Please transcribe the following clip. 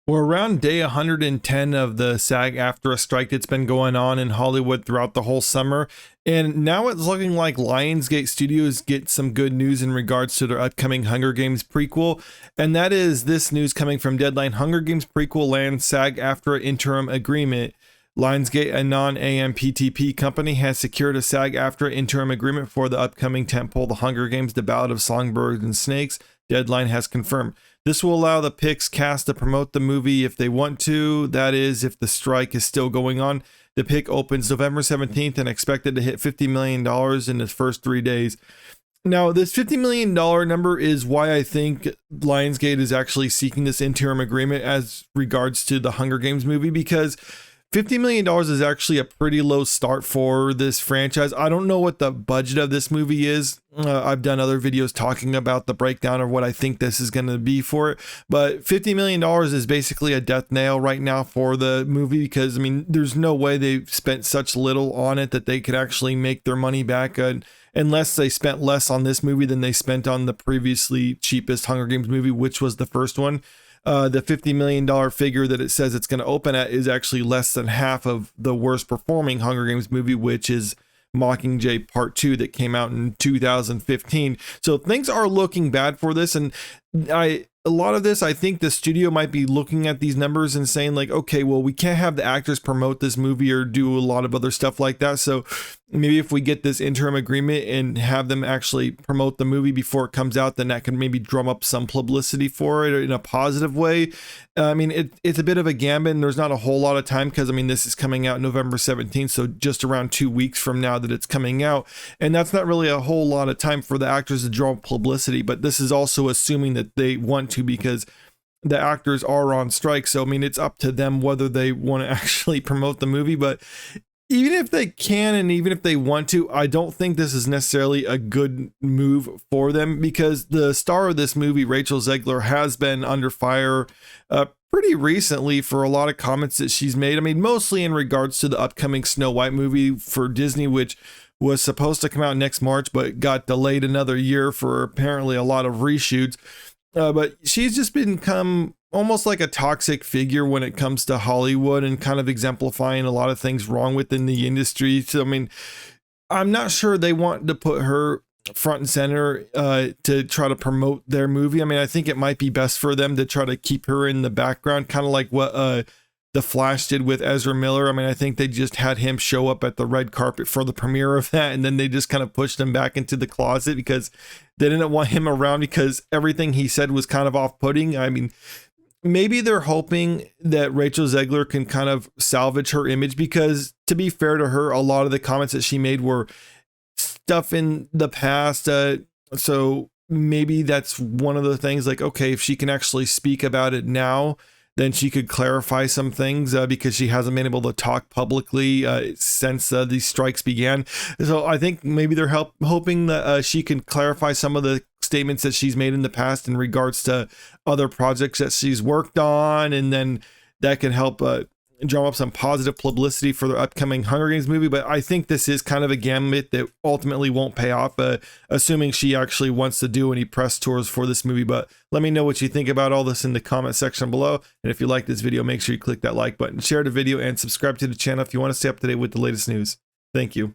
We're around day 110 of the SAG-AFTRA strike that's been going on in Hollywood throughout the whole summer. And now it's looking like Lionsgate Studios get some good news in regards to their upcoming Hunger Games prequel. And that is this news coming from Deadline. Hunger Games prequel lands SAG-AFTRA interim agreement. Lionsgate, a non-AMPTP company, has secured a SAG-AFTRA interim agreement for the upcoming tentpole The Hunger Games: The Ballad of Songbirds and Snakes. Deadline has confirmed. This will allow the Pix cast to promote the movie if they want to. That is, if the strike is still going on. The Pick opens November 17th and expected to hit $50 million in the first 3 days. Now, this $50 million number is why I think Lionsgate is actually seeking this interim agreement as regards to the Hunger Games movie, because $50 million is actually a pretty low start for this franchise. I don't know what the budget of this movie is. I've done other videos talking about the breakdown of what I think this is going to be for it. But $50 million is basically a death nail right now for the movie, because, I mean, there's no way they've spent such little on it that they could actually make their money back unless they spent less on this movie than they spent on the previously cheapest Hunger Games movie, which was the first one. The $50 million figure that it says it's going to open at is actually less than half of the worst performing Hunger Games movie, which is Mockingjay Part 2 that came out in 2015. So things are looking bad for this. And a lot of this, I think the studio might be looking at these numbers and saying like, okay, well, we can't have the actors promote this movie or do a lot of other stuff like that. So maybe if we get this interim agreement and have them actually promote the movie before it comes out, then that can maybe drum up some publicity for it in a positive way. I mean, it's a bit of a gambit, and there's not a whole lot of time because, I mean, this is coming out November 17th, so just around 2 weeks from now that it's coming out. And that's not really a whole lot of time for the actors to draw publicity, but this is also assuming that they want to, because the actors are on strike. So, I mean, it's up to them whether they want to actually promote the movie. But even if they can, and even if they want to, I don't think this is necessarily a good move for them, because the star of this movie, Rachel Zegler, has been under fire pretty recently for a lot of comments that she's made. I mean, mostly in regards to the upcoming Snow White movie for Disney, which was supposed to come out next March, but got delayed another year for apparently a lot of reshoots. But she's just become almost like a toxic figure when it comes to Hollywood, and kind of exemplifying a lot of things wrong within the industry. So, I mean, I'm not sure they want to put her front and center to try to promote their movie. I mean, I think it might be best for them to try to keep her in the background, kind of like what The Flash did with Ezra Miller. I mean, I think they just had him show up at the red carpet for the premiere of that, and then they just kind of pushed him back into the closet because they didn't want him around, because everything he said was kind of off-putting. I mean, maybe they're hoping that Rachel Zegler can kind of salvage her image, because, to be fair to her, a lot of the comments that she made were stuff in the past. So maybe that's one of the things, like, okay, if she can actually speak about it now, then she could clarify some things, because she hasn't been able to talk publicly since these strikes began. So I think maybe they're hoping that she can clarify some of the statements that she's made in the past in regards to other projects that she's worked on, and then that can help drum up some positive publicity for the upcoming Hunger Games movie. But I think this is kind of a gambit that ultimately won't pay off, assuming she actually wants to do any press tours for this movie. But let me know what you think about all this in the comment section below. And if you like this video, make sure you click that like button, share the video, and subscribe to the channel if you want to stay up to date with the latest news. Thank you.